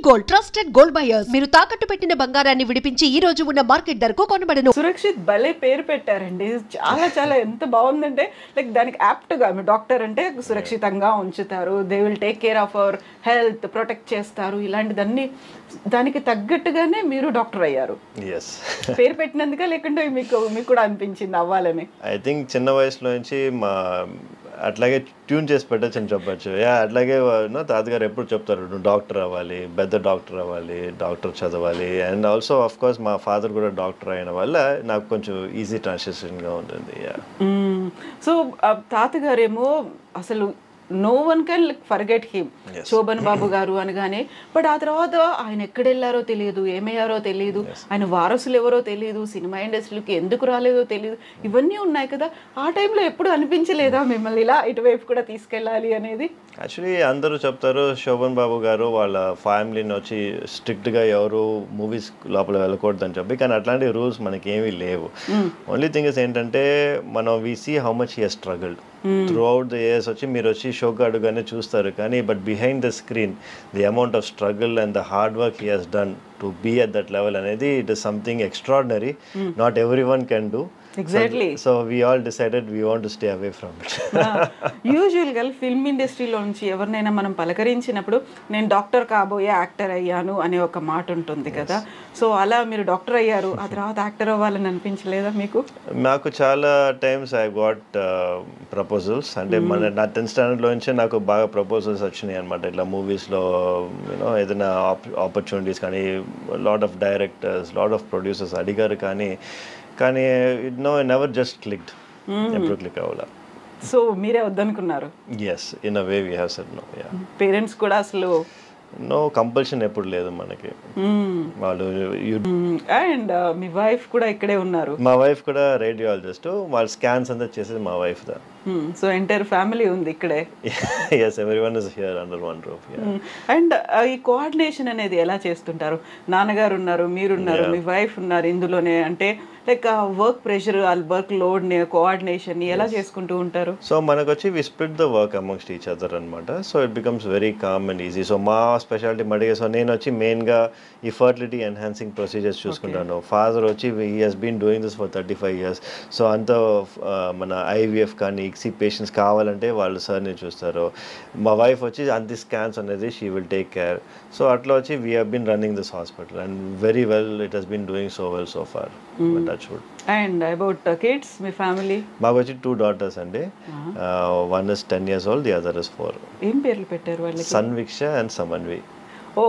Gold trusted gold buyers. మీరు తాకట్టు పెట్టిన బంగారాన్ని విడిపించి ఈ రోజు ఉన్న మార్కెట్ ధరకు కొనబడను. సురక్షిత్ భలే పేరు పెట్టారండి. చాలా చాలా ఎంత బాగుందంటే లైక్ దానికి యాప్ట్గా డాక్టర్ అంటే సురక్షితంగా ఉంచుతారు, they will take care of our health, protect చేస్తారు, ఇలాంటిదన్నీ దానికి తగ్గట్టుగానే మీరు డాక్టర్ అయ్యారు. పేరు పెట్టినందుక లేకుంటే మీకు కూడా అనిపించింది అవ్వాలని? ఐ థింక్ చిన్న వయసులో నుంచి అట్లాగే ట్యూన్ చేసి పెట్టచ్చు అని చెప్పచ్చు. అట్లాగే తాతగారు ఎప్పుడు చెప్తారు, నువ్వు డాక్టర్ అవ్వాలి, పెద్ద డాక్టర్ అవ్వాలి, డాక్టర్ చదవాలి. అండ్ ఆల్సో ఆఫ్ కోర్స్ మా ఫాదర్ కూడా డాక్టర్ అయిన వల్ల నాకు కొంచెం ఈజీ ట్రాన్సిషన్గా ఉంటుంది. సో తాతగారేమో అసలు no one can forget him, Shobhan Babu garu అనగానే. బట్ ఆ తర్వాత ఆయన ఎక్కడెళ్ళారో తెలియదు, ఏమయ్యారో తెలియదు, ఆయన వారసులు ఎవరో తెలియదు, సినిమా ఇండస్ట్రీకి ఎందుకు రాలేదో తెలియదు, ఇవన్నీ ఉన్నాయి కదా. ఆ టైంలో ఎప్పుడు అనిపించలేదా మిమ్మల్ని ఇలా ఇటువైపు కూడా తీసుకెళ్ళాలి అనేది? యాక్చువల్లీ అందరూ చెప్తారు శోభన్ బాబు గారు వాళ్ళ ఫ్యామిలీని వచ్చి స్ట్రిక్ట్గా ఎవరు మూవీస్ లోపల వెళ్ళకూడదని చెప్పి, కానీ అట్లాంటి రూల్స్ మనకి ఏమీ లేవు. ఓన్లీ థింగ్ ఇస్ ఏంటంటే మనం we see how much he has struggled throughout the years. వచ్చి మీరు వచ్చి షోకి అడుగానే చూస్తారు, కానీ but behind the screen the amount of struggle and the hard work he has done to be at that level అనేది it is something extraordinary. Not every one can do. Exactly. So we all decided we want to stay away from it. యూజువల్గా film ఇండస్ట్రీలో నుంచి ఎవరినైనా మనం పలకరించినప్పుడు నేను doctor కాబోయే actor అయ్యాను అనే ఒక మాట ఉంటుంది కదా. సో అలా మీరు డాక్టర్ అయ్యారు, ఆ తర్వాత యాక్టర్ అవ్వాలని అనిపించలేదా మీకు? నాకు చాలా టైమ్స్ ఐ గాట్ ప్రపోజల్స్. అంటే నా 10th స్టాండర్డ్లో నుంచే నాకు బాగా ప్రపోజల్స్ వచ్చినాయి అనమాట. ఇట్లా మూవీస్లో ఏదైనా ఆపర్చునిటీస్ కానీ, lot of directors, lot of producers అడిగారు, కానీ నెవర్ జస్ట్ క్లిక్డ్. ఎప్పుడు క్లిక్ అవ్వాలా. సో మీరే వద్దనుకున్నారు? Yes, in a way we have said no. Parents కూడా అసలు నో కంపల్షన్ ఎప్పుడు లేదు మనకి. వాళ్ళు అండ్ మీ వైఫ్ కూడా ఇక్కడే ఉన్నారు? మా వైఫ్ కూడా రేడియాలజిస్ట్. వాళ్ళ స్కాన్స్ అంతా చేసేది మా వైఫ్ దా. సో ఎంటైర్ ఫ్యామిలీ ఉంది ఇక్కడే? yes, everyone is here under one roof. And ఈ కోఆర్డినేషన్ అనేది ఎలా చేస్తుంటారు? నాన్నగారు ఉన్నారు, మీరున్నారు, మీ వైఫ్ ఉన్నారు ఇందులోనే. అంటే లైక్ వర్క్ ప్రెషర్, ఆ వర్క్ లోడ్ కోఆర్డినేషన్ ఎలా చేసుకుంటూ ఉంటారు? సో మనకు వచ్చి we split the work amongst each other అనమాట. So it becomes very calm and easy. So మా స్పెషాలిటీ మడిగే, సో నేను వచ్చి మెయిన్గా ఈ ఫర్టిలిటీ ఎన్హాన్సింగ్ ప్రొసీజర్స్ చూసుకుంటాను. ఫాదర్ వచ్చి he has been doing this for 35 years. So అంత మన ఐవీఎఫ్ కానీ ఇక్సీ పేషెంట్స్ కావాలంటే వాళ్ళు సార్ని చూస్తారు. మా వైఫ్ వచ్చి అంతి స్కాన్స్ అనేది she will take care. So అట్లా వచ్చి we have been running this hospital and very well it has been doing so well so far. And about kids, మీ ఫ్యామిలీ? మాకు వచ్చి 2 daughters అండి. One is 10 years old, the other is 4. ఏం పేర్లు పెట్టారు వాళ్ళకి? సన్విక్ష అండ్ సమన్వి. ఓ,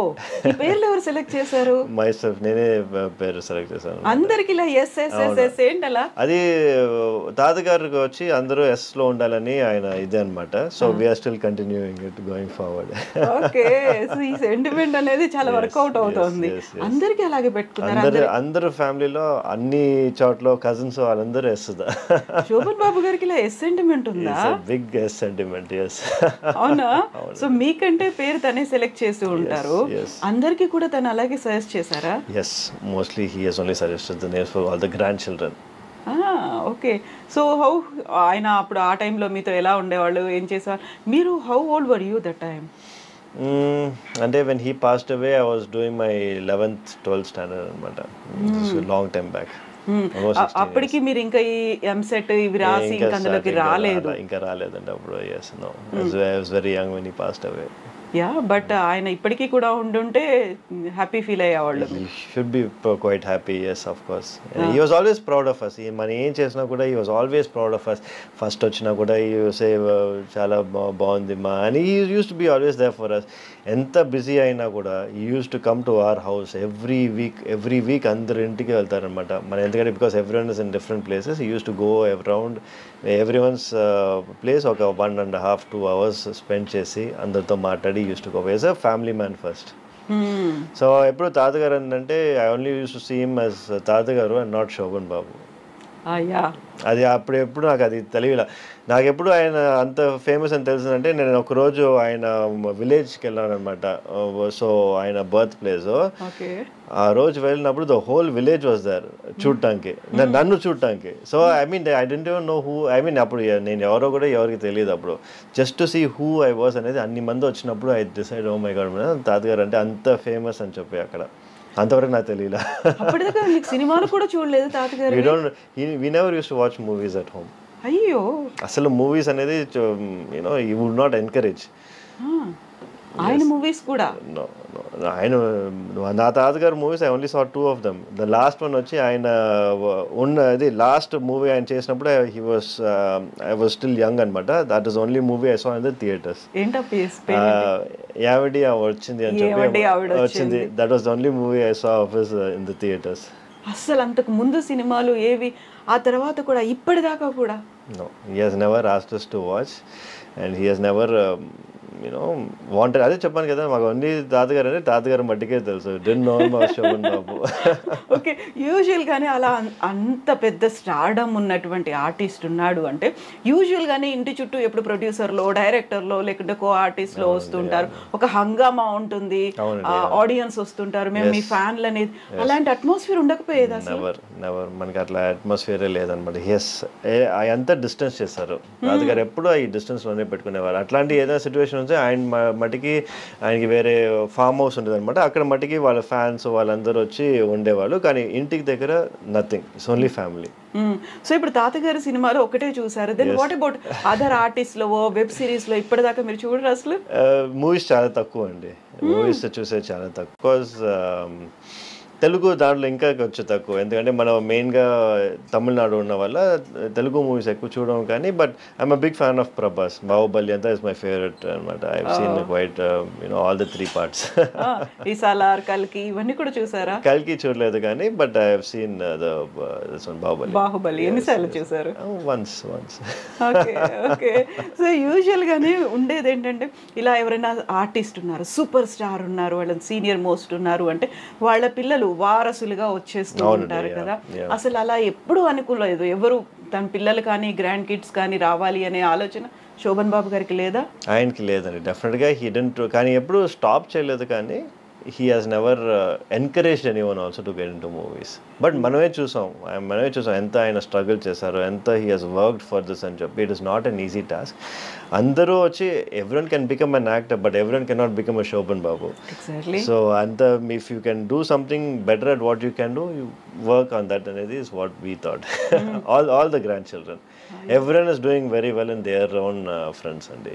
ఈ పేర్లు ఎవరు సెలెక్ట్ చేశారు? మై సెల్ఫ్, నేనే పేరు సెలెక్ట్ చేశాను. అందరికి ఇలా ఎస్ ఎస్ ఎస్ ఎస్ ఏంటలా? అది తాతగారికి వచ్చి అందరూ ఎస్ లో ఉండాలని ఆయన ఇదే అనమాట. So we're still continuing it going forward. Okay, so ఈ సెంటిమెంట్ అనేది చాలా వర్కౌట్ అవుతుంది. అందరికి అలాగే పెట్టుకున్నారు? అందరూ ఫ్యామిలీలో అన్ని చోట్ల కజిన్స్ వాళ్ళందరూ ఎస్. శోభన్ బాబు గారికి ఇలా ఎస్ సెంటిమెంట్ ఉందా? Big yes sentiment. ఎస్. అవునా? సో మీకంటే పేరు తనే సెలెక్ట్ చేస్తూ ఉంటారు. అందరికి కూడా తను అలాగే సజెస్ట్ చేశారా? yes, mostly he has only suggested the names for all the grandchildren. Okay. So how ఆయన అప్పుడు ఆ టైంలో మీతో ఎలా ఉండేవాళ్ళు, ఏం చేసేవాళ్ళు మీరు? How old were you that time? అంటే when he passed away I was doing my 11th 12th standard అనమాట. Long time back. అప్పటికి మీరు ఇంకా ఈ ఎంసెట్ ఇవి రాసి ఇంకా అందులోకి రాలేదు? ఇంకా రాలేదండి అప్పుడు. yes, no, I was very young when he passed away. Yeah, but ఆయన ఇప్పటికీ కూడా ఉండుంటే హ్యాపీ ఫీల్ అయ్యేవాళ్ళు. Should be quite happy. yes, of course. he was always proud of us. మనం ఏం చేసినా కూడా he was always proud of us. First వచ్చినా కూడా he say చాలా బాగుంది మా అని he used to be always there for us. ఎంత బిజీ అయినా కూడా he used to come to our house every week అందరు ఇంటికి వెళ్తారనమాట. మన ఎందుకంటే because everyone is in different places, he used to go around everyone's place ఒక 1.5-2 hours spend చేసి అందరితో మాట్లాడి used to go as a family man first. So ఎప్పుడు తాతగారు అంటే I only used to see him as తాతగారు and not Shobhan బాబు. అయ్యా అది అప్పుడు ఎప్పుడు నాకు అది తెలియలా. నాకు ఎప్పుడు ఆయన అంత ఫేమస్ అని తెలిసిందంటే నేను ఒకరోజు ఆయన విలేజ్కి వెళ్ళాను అనమాట. సో ఆయన బర్త్ ప్లేస్. ఓకే. ఆ రోజు వెళ్ళినప్పుడు the whole village was there చూడటానికి, నన్ను చూడటానికి. So I mean I don't even know who, I mean అప్పుడు నేను ఎవరో కూడా ఎవరికి తెలియదు అప్పుడు. Just to see who I was అనేది అన్ని మంది వచ్చినప్పుడు I decide oh my god తాతగారు అంటే అంత ఫేమస్ అని చెప్పి అక్కడ. అంతవరకు నాకు తెలియలా. అప్పటిదాకా మీకు సినిమాలు కూడా చూడలేదు తాతగారు? we never used to watch movies at home. అయ్యో, అసలు మూవీస్ అనేది you know you would not encourage. ఆయన మూవీస్ కూడా? ఆయన నా తాతగారు movies I only saw 2 of them. The last one వచ్చి ఆయన ఉన్నది లాస్ట్ మూవీ ఆయన చేసినప్పుడు ఐ వాజ్ స్టిల్ యంగ్ అనమాట. That is only movie I saw in the theatres. యావడి వచ్చింది అని చెప్పి వచ్చింది. That was the only movie I saw of his in the theatres. అసలు అంతకు ముందు సినిమాలు ఏవి, ఆ తర్వాత కూడా ఇప్పటిదాకా కూడా? No, he has never asked us to watch and he has never wanted. అదే చెప్పాను కదా, మాకు అన్ని తాతగారు అంటే తాతగారు మట్టికే తెలుసు. Didn't know about Shobhan Babu. Okay. యూజువల్గానే అలా అంత పెద్ద స్టార్డమ్ ఉన్నటువంటి ఆర్టిస్ట్ ఉన్నాడు అంటే యూజువల్గానే ఇంటి చుట్టూ ఎప్పుడు ప్రొడ్యూసర్లో, డైరెక్టర్లో, లేకుంటే కో ఆర్టిస్ట్లో వస్తుంటారు. ఒక హంగామా ఉంటుంది, ఆడియన్స్ వస్తుంటారు, మేము మీ ఫ్యాన్లు అనేది. అలాంటి అట్మాస్ఫియర్ ఉండకపోయేది అసలు? నెవర్. మనకి అట్లా అట్మాస్ఫియరే లేదనమాట. అంతా డిస్టెన్స్ చేస్తారు. తాతగారు ఎప్పుడు ఈ డిస్టెన్స్లోనే పెట్టుకునేవారు. అట్లాంటి ఏదైనా సిచ్యువేషన్ ఆయన మట్టికి ఆయనకి వేరే ఫామ్ హౌస్ ఉండేది అనమాట. అక్కడ మట్టికి వాళ్ళ ఫ్యాన్స్ వాళ్ళందరూ వచ్చి ఉండేవాళ్ళు. కానీ ఇంటికి దగ్గర nothing, it's only family. So ఇప్పుడు తాతగారి సినిమాలో ఒకటే చూసారు. Then what about other artist లో, వెబ్ సిరీస్ లో ఇప్పటిదాకా మీరు చూడరు అసలు? మూవీస్ చాలా తక్కువ అండి. మూవీస్ చూసే చాలా తక్కువ. తెలుగు దాంట్లో ఇంకా కొంచెం తక్కువ. ఎందుకంటే మనం మెయిన్గా తమిళనాడు ఉన్న వల్ల తెలుగు మూవీస్ ఎక్కువ చూడడం. కానీ but I'm a big fan of Prabhas. Baahubali అంతా ఇస్ మై ఫేవరెట్ అనమాట. I have seen quite all the 3 parts. ఈ సాలార్, కల్కి ఇవన్నీ కూడా చూసారా? కల్కి చూడలేదు కానీ but I have seen the Baahubali. Baahubali ఎన్నిసార్లు చూసారు? వన్స్. ఓకే. ఓకే. సో యూజువల్గానే ఉండేది ఏంటంటే ఇలా ఎవరైనా ఆర్టిస్ట్ ఉన్నారు, సూపర్ స్టార్ ఉన్నారు, వాళ్ళని సీనియర్ మోస్ట్ ఉన్నారు అంటే వాళ్ళ పిల్లలు వారసులుగా వచ్చేస్తూ ఉంటారు కదా. అసలు అలా ఎప్పుడు అనుకోలేదు ఎవరు తన పిల్లలు కానీ గ్రాండ్ కిడ్స్ కానీ రావాలి అనే ఆలోచన శోభన్ బాబు గారికి లేదా? ఆయనకి లేదండి, డెఫినెట్గా హీ డెంట్. కానీ ఎప్పుడు స్టాప్ చేయలేదు. కానీ he has never encouraged anyone also to get into movies. But మనమే చూసాం ఎంత ఆయన స్ట్రగుల్ చేశారు, ఎంత he has worked for this అని చెప్పి. It is not an easy task. అందరూ వచ్చి everyone can become an actor, but everyone cannot become a Shobhan Babu. Exactly. So if you can do something better at what you can do, you work on that అనేది is what we thought. all the grandchildren. Everyone is doing very well in their own friends and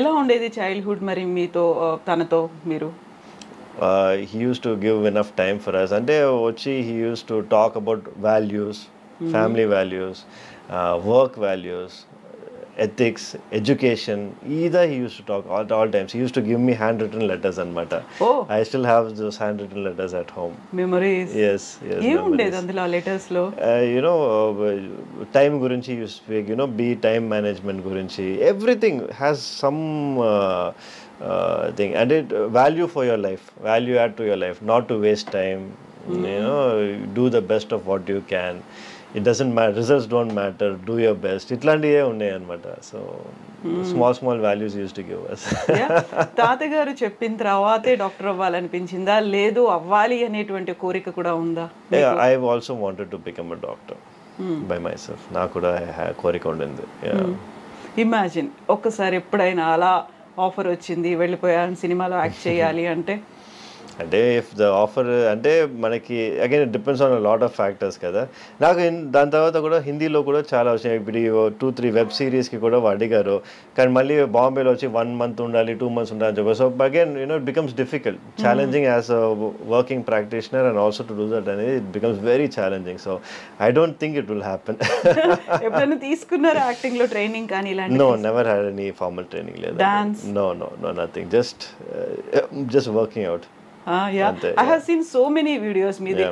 ఎలా ఉండేది childhood మరి మీతో, తనతో మీరు? He used to give enough time for us. And he used to talk about values, family values, work values, ethics, education. Either he used to talk all times. He used to give me handwritten letters anamata. Oh. I still have those handwritten letters at home. Memories. Yes. Em undedi అందులో letters లో? Time gurinchi you speak, be time management gurinchi. Everything has some thing, and it value for your life, value add to your life, not to waste time. Do the best of what you can. It doesn't matter, results don't matter, do your best. Itlandiye unnayi anamata. So small values used to give us. తాతగారు చెప్పిన తర్వాతే doctor అవ్వాలనిపించిందా, లేదు అవ్వాలి అనేటువంటి కోరిక కూడా ఉందా? I've also wanted to become a doctor by myself. నాకు కూడా కోరిక ఉండింది. ఇమాజిన్ ఒక్కసారి ఎప్పుడైనా అలా ఆఫర్ వచ్చింది, వెళ్ళిపోయాను సినిమాలో యాక్ట్ చేయాలి అంటే? అంటే ఇఫ్ ద ఆఫర్ అంటే మనకి again it depends on lot of factors కదా. నాకు దాని తర్వాత కూడా హిందీలో కూడా చాలా వచ్చినాయి. ఇప్పుడు 2-3 వెబ్ సిరీస్కి కూడా అడిగారు. కానీ మళ్ళీ బాంబేలో వచ్చి 1 month ఉండాలి, 2 months ఉండాలి అని చెప్పి. So again it becomes difficult, challenging as a working practitioner and also to do that అనేది it becomes very challenging. So I don't think it will happen. ఎప్పుడైనా తీసుకున్నారా యాక్టింగ్ లో ట్రైనింగ్ కానీ ఇలాంటి? No, never had any formal training లేదు. Dance? No nothing, just working out. I have seen so many videos మీది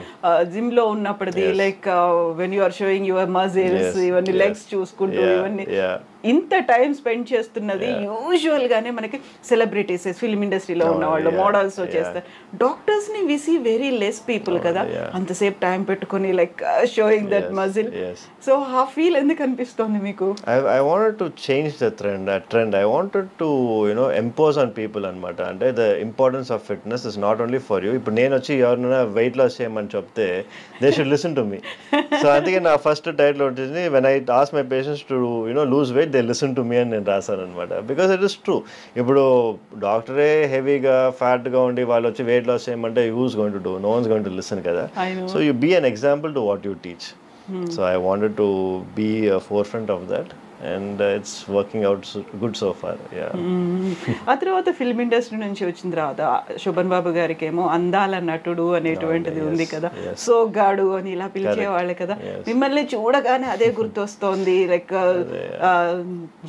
gym లో ఉన్నప్పటిది, like when you are showing your muscles, ఇవన్నీ లెగ్స్ చూసుకుంటూ ఇవన్నీ ఇంత టైం స్పెండ్ చేస్తున్నది యూజువల్ గానే మనకి సెలబ్రిటీస్ ఫిల్మ్ ఇండస్ట్రీలో ఉన్న వాళ్ళు మోడల్స్ చేస్తారు. డాక్టర్స్ ని we see very less people కదా అంతసేపు టైం పెట్టుకుని like showing that muscle. So ఆ ఫీల్ ఎందుకు అనిపిస్తుంది మీకు? I wanted to change the trend. I wanted to impose on people అనమాట. అంటే the importance of fitness is not only for you. ఇప్పుడు నేను వచ్చి ఎవరైనా వెయిట్ లాస్ చేయమని చెప్తే they should listen to me. So అందుకే నా ఫస్ట్ టైటిల్ వచ్చింది when I ask my patients to lose weight they listen to me అని నేను రాశాను అనమాట. Because it is true. ఇప్పుడు డాక్టరే హెవీగా ఫ్యాట్గా ఉండి వాళ్ళు వచ్చి వెయిట్ లాస్ చేయమంటే who's going to do? No one's going to listen కదా. So you be an example to what you teach. So I wanted to be a forefront of that. And it's working out good so far. ఆ తర్వాత film industry నుంచి వచ్చిన తర్వాత శోభన్ బాబు గారికి ఏమో అందాల నటుడు అనేటువంటిది ఉంది కదా, సోగ్గాడు అని ఇలా పిలిచేవాళ్ళే కదా. మిమ్మల్ని చూడగానే అదే గుర్తొస్తోంది, లైక్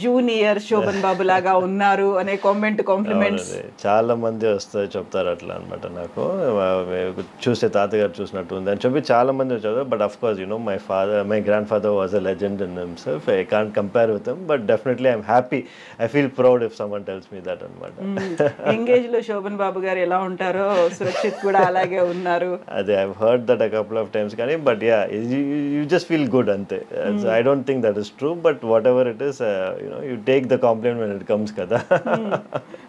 జూనియర్ శోభన్ బాబు లాగా ఉన్నారు అనే కాంప్లిమెంట్స్ చాలా మంది వస్తారు చెప్తారు అట్లా అనమాట. నాకు చూస్తే తాతగారు చూసినట్టు ఉంది అని చెప్పి చాలా మంది వచ్చారు. But of course my grandfather was a legend in himself. I can't compare with him, but definitely I'm happy. I feel proud if someone tells me that అనమాట. ఎంగేజ్ లో శోభన్ బాబు గారు ఎలా ఉంటారో సురక్షిత్ కూడా అలాగే ఉన్నారు. అదే I've heard that a couple of times కానీ but yeah you just feel good అంతే. I don't think that is true, but whatever it is you take the compliment when it comes కదా.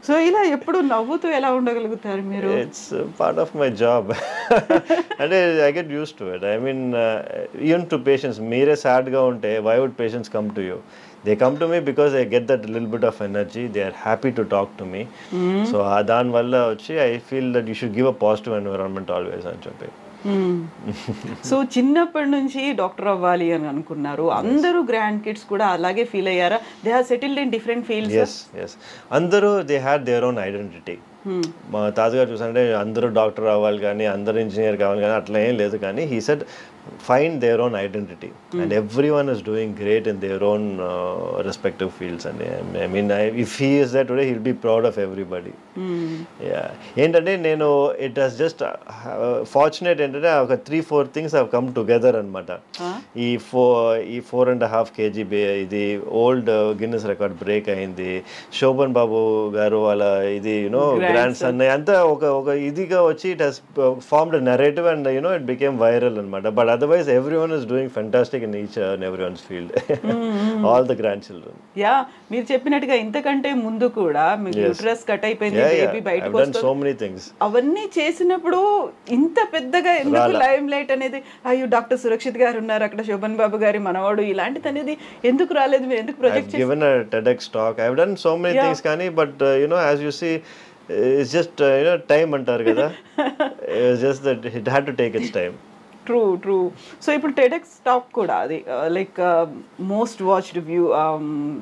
సో ఇలా ఎప్పుడు నవ్వుతూ ఎలా ఉండగలుగుతారు మీరు? It's part of my job. అంటే I get used to it. I mean even to patients మీరే sad గా ఉంటే why would patients come to you? They come to me because they get that little bit of energy. They are happy to talk to me. So దాని వల్ల వచ్చి I feel that you should give a positive environment always అని చెప్పి. So చిన్నప్పటి నుంచి doctor అవ్వాలి అని అనుకున్నారు. అందరూ గ్రాండ్ కిడ్స్ కూడా అలాగే ఫీల్ అయ్యారా? They have settled in different fields. yes అందరూ they had their own identity. మా తాతగారు చూసారంటే అందరూ డాక్టర్ అవ్వాలి కానీ అందరూ ఇంజనీర్ కావాలి కానీ అట్లా ఏం లేదు. కానీ he said find their own identity and everyone is doing great in their own respective fields. And I mean if he is there today he'll be proud of everybody. ఏంటంటే నేను it has just fortunate ఏంటంటే ఒక 3-4 things have come together అనమాట. ఈ 4.5 kg ఇది old Guinness record break అయింది. శోభన్ బాబు గారు వాళ్ళ ఇది గ్రాండ్ సన్ అంతా ఒక ఇదిగా వచ్చి it has formed a narrative and it became viral అనమాట. But otherwise everyone is doing fantastic in each and everyone's field. All the grandchildren. మీరు చెప్పినట్టుగా ఇంతకంటే ముందు కూడా మీకు యూట్రస్ కట్ అయిపోయింది, బేబీ బయటకు వస్తుంది. So many things. అవన్నీ చేసినప్పుడు ఇంత పెద్దగా ఎందుకు లైమ్ లైట్ అనేది అయ్యో డాక్టర్ సురక్షిత్ గారు ఉన్నారు అక్కడ శోభన్ బాబు గారి మనవాడు ఇలాంటిది అనేది ఎందుకు రాలేదు? మీరు ఎందుకు ప్రొజెక్ట్ చేశారు? Given a TEDx talk, I've done so many things కానీ but as you see it's just time అంటారు కదా. It's just that it had to take its time. True. So ఇప్పుడు టెడెక్స్ టాక్ కూడా అది like most watched view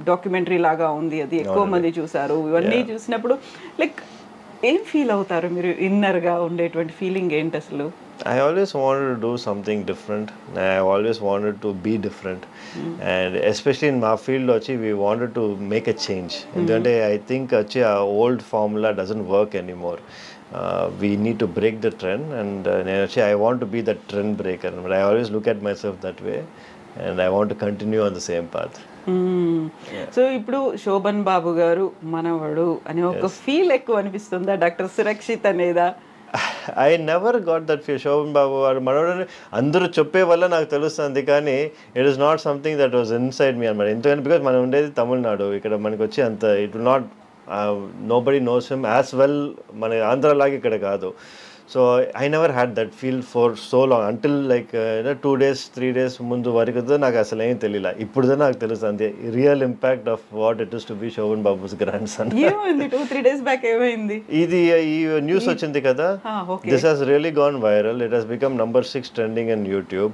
documentary లాగా ఉంది. అది ఎక్కువ మంది చూసారు. ఇవన్నీ చూసినప్పుడు లైక్ ఏం ఫీల్ అవుతారు మీరు? ఇన్నర్గా ఉండేటువంటి ఫీలింగ్ ఏంటి అసలు? I always wanted to do something different. I always wanted to be different. And especially in my field we wanted to make a change. Endukante I think our old formula doesn't work anymore. We need to break the trend and I want to be that trend breaker. But I always look at myself that way and I want to continue on the same path. So ఇప్పుడు శోభన్ బాబు గారు మనవడు అనే ఒక feel ఎక్కువ అనిపిస్తుందా doctor Surakshit అనేదా? I never got that feel. Shobhan Babu garu మనవడు అందరూ చెప్పే వల్ల నాకు తెలుస్తుంది కానీ it is not something that was inside me అనమాట. ఎందుకంటే బికాజ్ మనం ఉండేది తమిళనాడు, ఇక్కడ మనకి వచ్చి అంత it will not nobody knows him as well. మన ఆంధ్ర లాగా ఇక్కడ కాదు. So I never had that feel for so long until like 2 days 3 days ముందు వరకు నాకు అసలు ఏం తెలియలా. ఇప్పుడు నాకు తెలుస్తుంది real impact of what it is to be Sobhan Babu's grandson. ఏమైంది 2-3 days బ్యాక్ ఏమైంది? ఇది ఈ న్యూస్ వచ్చింది కదా. This has really gone viral. It has become number 6 trending in YouTube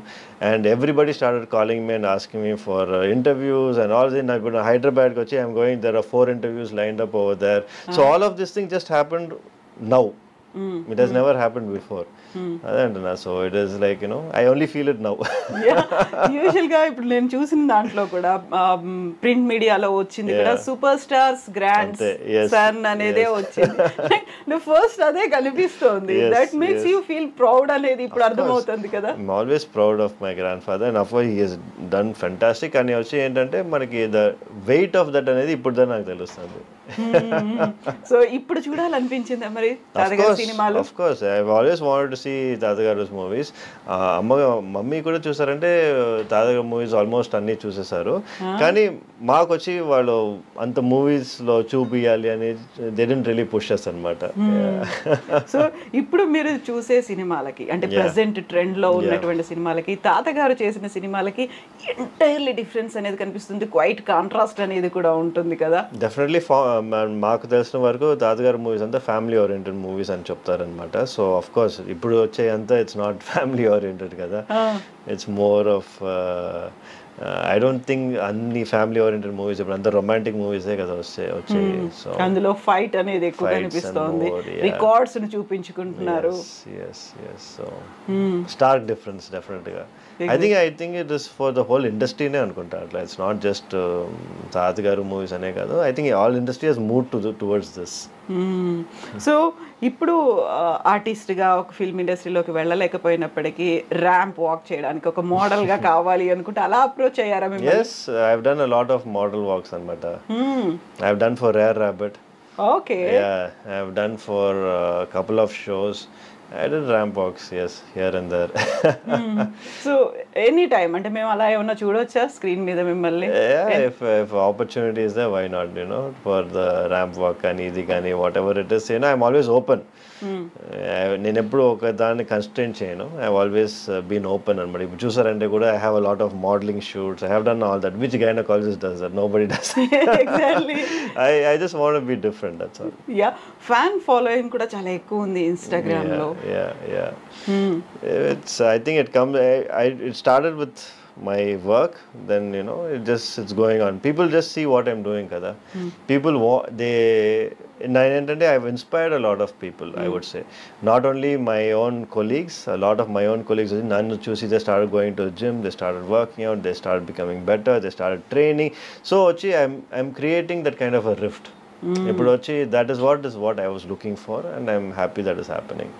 and everybody started calling me and asking me for interviews and all this. నాకు Hyderabad వచ్చి I'm going, there are 4 interviews lined up over there. So all of this thing just happened now. It has never happened before. అదే అంటున్నా. So it is like I only feel it now. Usual గా ఇప్పుడు నేను చూసిన దాంట్లో కూడా print మీడియాలో వచ్చింది కూడా సూపర్ స్టార్స్ గ్రాండ్ సన్ అనేదే వచ్చింది. ఫస్ట్ అదే కనిపిస్తోంది. That makes you feel proud అనేది ఇప్పుడు అర్థమవుతుంది కదా. I'm always proud of my grand father and of course he has done fantastic. అని వచ్చి ఏంటంటే మనకి ద వెయిట్ ఆఫ్ దట్ అనేది ఇప్పుడు దాకా నాకు తెలుస్తుంది. సో ఇప్పుడు చూడాలనిపించిందా మరి తాతగారి సినిమాలు? Of course I always wanted to see తాతగారు మూవీస్. మమ్మీ కూడా చూసారంటే తాతగారు మూవీస్ ఆల్మోస్ట్ అన్ని చూసేసారు. కానీ మాకు వచ్చి వాళ్ళు అంత మూవీస్ లో చూపియాలి అని they didn't really push us అన్నమాట. సో ఇప్పుడు మీరు చూసే సినిమాలకి అంటే ప్రెసెంట్ ట్రెండ్ లో ఉన్నటువంటి సినిమాలకి తాతగారు చేసిన సినిమాలకి ఎంటైర్లీ డిఫరెన్స్ అనేది కనిపిస్తుంది. క్వైట్ కాంట్రాస్ట్ అనేది కూడా ఉంటుంది కదా. డెఫినెట్లీ మాకు తెలిసిన వరకు తాతగారు మూవీస్ అంతా ఫ్యామిలీ ఓరియంటెడ్ మూవీస్ అని చెప్తారనమాట. సో ఆఫ్ కోర్స్ ఇప్పుడు వచ్చే అంతా ఇట్స్ నాట్ ఫ్యామిలీ ఓరియంటెడ్ కదా. It's more of I don't think అన్ని ఫ్యామిలీ ఓరియంటెడ్ మూవీస్ ఇప్పుడు అంతా రొమాంటిక్ మూవీసే కదా వచ్చాయి. సో అందులో ఫైట్ అనేది ఎక్కువ కనిపిస్తోంది. రికార్డ్స్ ని చూపించుకుంటున్నారు. సో స్టార్క్ డిఫరెన్స్ డెఫినెట్ గా. I think it is for the whole industry ne anukunta atla. It's not just తాతగారు మూవీస్ అనే కాదు. I think all industry has moved towards this. So ఇప్పుడు ఆర్టిస్ట్ గా ఒక ఫిల్మ్ ఇండస్ట్రీలోకి వెళ్ళలేకపోయినప్పటికీ ramp walk చేయడానికి ఒక మోడల్ గా కావాలి అనుకుంటే అలా అప్రోచ్ అయ్యారా మిమ్మల్ని? Yes, I have done a lot of model walks anamata. I have done for Rare Rabbit. Okay. Yeah, I have done for a couple of shows. I did ramp walks, yes, here and there. So any time అంటే మేము అలా ఏమన్నా చూడొచ్చా screen మీద మిమ్మల్ని? Yeah, if opportunity is there, why not, for the ramp walk and ఇది కానీ whatever it is, I'm always open. నేను ఎప్పుడు ఒక దాన్ని కన్స్ట్రెయిన్ చేయను. ఐ ఆల్వేస్ బీన్ ఓపెన్ అనమాట. ఇప్పుడు చూసారంటే కూడా I have a lot of modelling shoots. I have done all that which gynaecologist does that. Nobody does. Exactly. I just want to be different, that's all. Yeah, fan following కూడా చాలా ఎక్కువ ఉంది Instagram లో. Yeah. It's I think it comes it started with my work, then it's going on. People just see what I'm doing kada. People I've inspired a lot of people, I would say. Not only my own colleagues, a lot of my own colleagues nannu chusi they started going to the gym, they started working out, they started becoming better, they started training. So I'm creating that kind of a rift. ఇప్పుడు వచ్చి that is what I was looking for and I'm happy that is happening.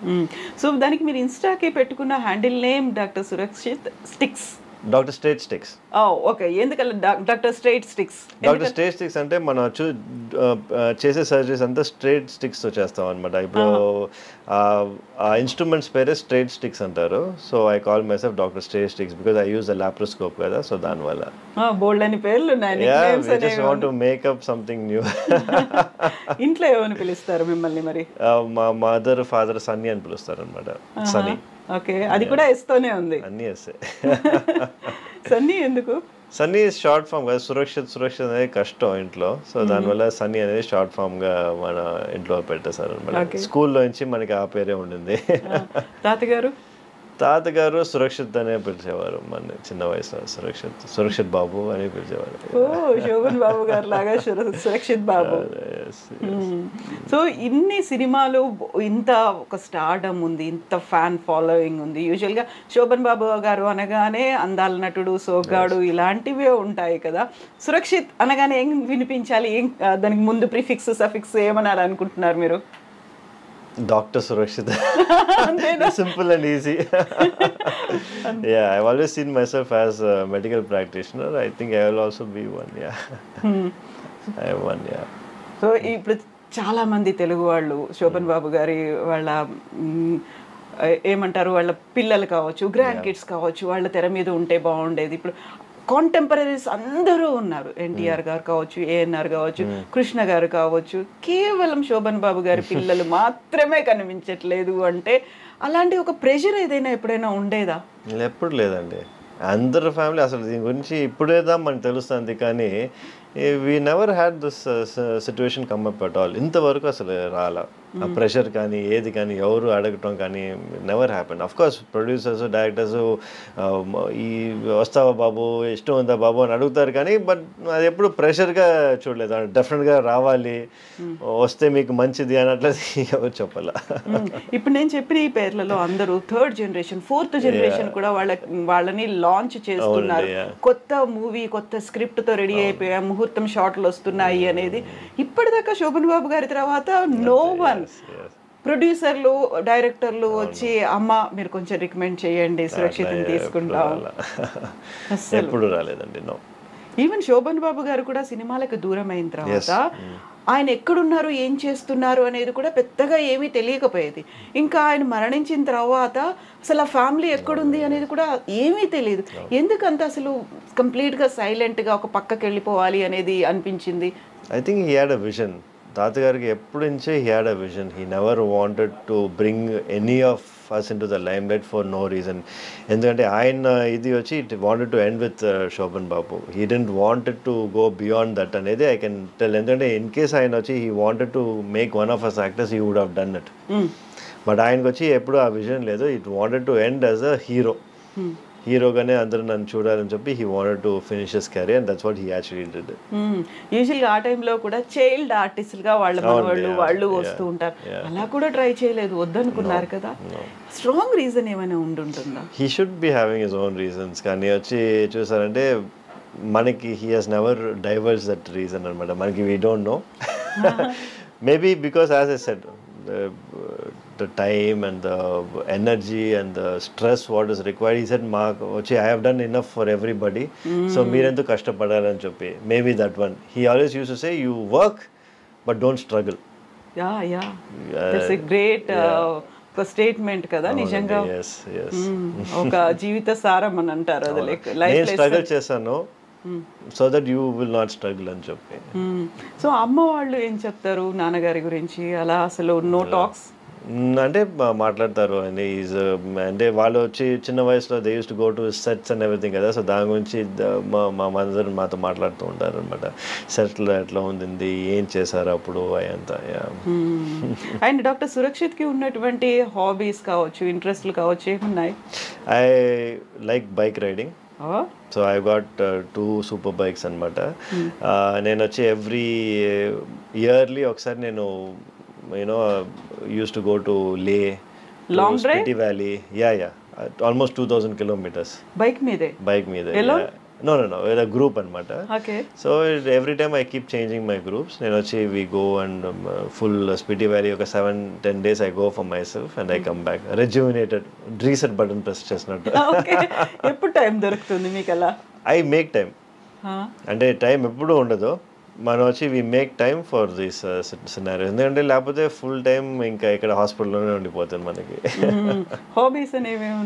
So దానికి మీరు ఇన్స్టాకి పెట్టుకున్న handle name doctor Surakshit sticks. Doctor straight sticks. Okay, ఎందుకలా doctor straight sticks? Doctor straight sticks అంటే మనం చేసే సర్జరీస్ అంతా స్ట్రైట్ స్టిక్స్ తో చేస్తాం అనమాట. ఇప్పుడు ఆ ఇన్స్ట్రుమెంట్స్ పేరే స్ట్రైట్ స్టిక్స్ అంటారు. So I call my self doctor straight sticks because I use the laparoscope కదా. సో దానివల్ల బోల్డ్ అని పేర్లు ఉన్నాయి. I just want to make up something new. ఇంట్లో ఏమని పిలుస్తారు మిమ్మల్ని మరి? మా మదర్ ఫాదర్ సన్నీ అని పిలుస్తారు అనమాట. సన్నీ. ఓకే, అది కూడా ఎస్తోనే ఉంది. అన్నీ ఎస్సే. సన్నీ ఎందుకు? సన్నీ షార్ట్ ఫామ్ కదా. సురక్షిత్ అనేది కష్టం ఇంట్లో. సో దానివల్ల సన్నీ అనేది షార్ట్ ఫామ్ గా మన ఇంట్లో పెట్టేశారు అనమాట. స్కూల్లో నుంచి మనకి ఆ పేరే ఉండింది. తాతగారు సురక్షిత్ అనే పిలిచేవారు. మన చిన్న వయసులో సురక్షిత్ బాబు అని పిలిచేవారు. శోభన్ బాబు గారు లాగా సురక్షిత్ బాబు. సో ఇన్ని సినిమాలు, ఇంత ఒక స్టార్డమ్ ఉంది, ఇంత ఫ్యాన్ ఫాలోయింగ్ ఉంది. యూజువల్గా శోభన్ బాబు గారు అనగానే అందాల నటుడు, సోగ్గాడు ఇలాంటివే ఉంటాయి కదా. సురక్షిత్ అనగానే ఏం వినిపించాలి? దానికి ముందు ప్రిఫిక్స్ సఫిక్స్ ఏమనాలి అనుకుంటున్నారు మీరు? Dr. Surakshit. Simple and easy. Yeah, I've always seen myself as a medical practitioner. I think I will also be one. Yeah. I am one. Yeah. So ఇప్పుడు చాలా మంది తెలుగు వాళ్ళు శోభన్ బాబు గారి వాళ్ళ ఏమంటారు, వాళ్ళ పిల్లలు కావచ్చు, గ్రాండ్ కిడ్స్ కావచ్చు, వాళ్ళ తెర మీద ఉంటే బాగుండేది. ఇప్పుడు కాంటెంపరీస్ అందరూ ఉన్నారు. ఎన్టీఆర్ గారు కావచ్చు, ఏఎన్ఆర్ కావచ్చు, కృష్ణ గారు కావచ్చు. కేవలం శోభన్ బాబు గారి పిల్లలు మాత్రమే కనిపించట్లేదు అంటే అలాంటి ఒక ప్రెషర్ ఏదైనా ఎప్పుడైనా ఉండేదా? ఎప్పుడు లేదండి. అందరు ఫ్యామిలీ అసలు దీని గురించి ఇప్పుడేదా మనకు తెలుస్తుంది. కానీ we never had this situation come up at all. ఇంతవరకు అసలు రాలా. ఆ ప్రెషర్ కానీ ఏది కానీ ఎవరు అడగటం కానీ never happen. Of course producers directors ఈ వస్తావా బాబు ఇష్టం ఉందా బాబు అని అడుగుతారు కానీ బట్ అది ఎప్పుడు ప్రెషర్గా చూడలేదు. డెఫినెట్గా రావాలి, వస్తే మీకు మంచిది అని అట్లా ఎవరు చెప్పాల. ఇప్పుడు నేను చెప్పిన ఈ పేర్లలో అందరూ థర్డ్ జనరేషన్, ఫోర్త్ జనరేషన్ కూడా వాళ్ళని లాంచ్ చేస్తున్నారు. కొత్త మూవీ కొత్త స్క్రిప్ట్ తో రెడీ అయిపోయా, ముహూర్తం షాట్లు వస్తున్నాయి అనేది. ఇప్పటిదాకా శోభన్ బాబు గారి తర్వాత నో వన్ ప్రొడ్యూసర్లు డైరెక్టర్లు వచ్చి అమ్మ మీరు కొంచెం రికమెండ్ చేయండి, సురక్షితం తీసుకుంటాం, ఎప్పుడు రాలేదండి. నో. ఈవెన్ శోభన్ బాబు గారు కూడా సినిమాలకు దూరం అయిన తర్వాత ఆయన ఎక్కడున్నారు ఏం చేస్తున్నారు అనేది కూడా పెద్దగా ఏమీ తెలియకపోయేది. ఇంకా ఆయన మరణించిన తర్వాత అసలు ఆ ఫ్యామిలీ ఎక్కడుంది అనేది కూడా ఏమీ తెలియదు. ఎందుకంత అసలు కంప్లీట్గా సైలెంట్గా ఒక పక్కకి వెళ్ళిపోవాలి అనేది అనిపించింది? I think he had a vision. తాతగారికి ఎప్పటి నుంచే he had a vision. He never wanted to bring any of us into the limelight for no reason. ఎందుకంటే ఆయన ఇది వచ్చి it wanted to end with Sobhan Babu. He didn't wanted to go beyond that అనేది I can tell. ఎందుకంటే in case ఆయన వచ్చి he wanted to make one of us actors he would have done it. But ఆయనకు వచ్చి ఎప్పుడు ఆ vision లేదు. It wanted to end as a hero. హీరోగానే అందరూ నన్ను చూడాలని చెప్పి he wanted to finish his career and that's what he actually did. యూజువల్గా ఆ టైంలో కూడా చైల్డ్ ఆర్టిస్ట్గా వాళ్ళు వస్తూ ఉంటారు. అలా కూడా ట్రై చేయలేదు, వద్దనుకున్నారు కదా. స్ట్రాంగ్ రీజన్ ఏమైనా ఉంటుందా? He should be having his own reasons. కానీ వచ్చి చూసారంటే మనకి he has never divorce that reason అనమాట. మనకి we don't know. Maybe because as I said the time and the energy and the stress what is required. He said I have done enough for everybody, so meerendu kashtapadalani cheppi. Maybe that one. He always used to say you work but don't struggle. Yeah that's a great ఒక statement కదా నిజంగా. ఒక జీవిత సారం అని అంటారు. అది life struggle చేశాను so that you will not struggle అని చెప్పి. సో అమ్మ వాళ్ళు ఏం చెప్తారు నాన్నగారి గురించి? అలా అసలు నో టాక్స్ అంటే మాట్లాడతారు అండి. ఈజ్ అంటే వాళ్ళు వచ్చి చిన్న వయసులో they use to go to sets and everything కదా. సో దాని గురించి మా మదర్ మాతో మాట్లాడుతూ ఉంటారు అనమాట. సెట్లో ఎట్లా ఉంది, ఏం చేశారు అప్పుడు అయంతా. అండ్ డాక్టర్ సురక్షిత్కి ఉన్నటువంటి హాబీస్ కావచ్చు, ఇంట్రెస్ట్లు కావచ్చు, ఏమున్నాయి? I like bike riding. So I got 2 super bikes అనమాట. నేను వచ్చి ఎవ్రీ ఇయర్లీ ఒకసారి నేను used to go to Leh, long drive, Spiti Valley. Yeah, almost 2000 kilometers. Bike meede? Alone? No, with a group anamata. Okay. So every time I keep changing my groups. We go and full Spiti Valley oka 7-10 days I go for myself and I come back rejuvenated. Reset button press chesnattu. Okay. Eppudu time doruktundi meekala? I make time. Ante time eppudu undadu. మనం వచ్చి we make time for this scenario. ఎందుకంటే లేకపోతే full time ఇంకా ఇక్కడ హాస్పిటల్లోనే ఉండిపోతుంది మనకి. Hobbies అనేవి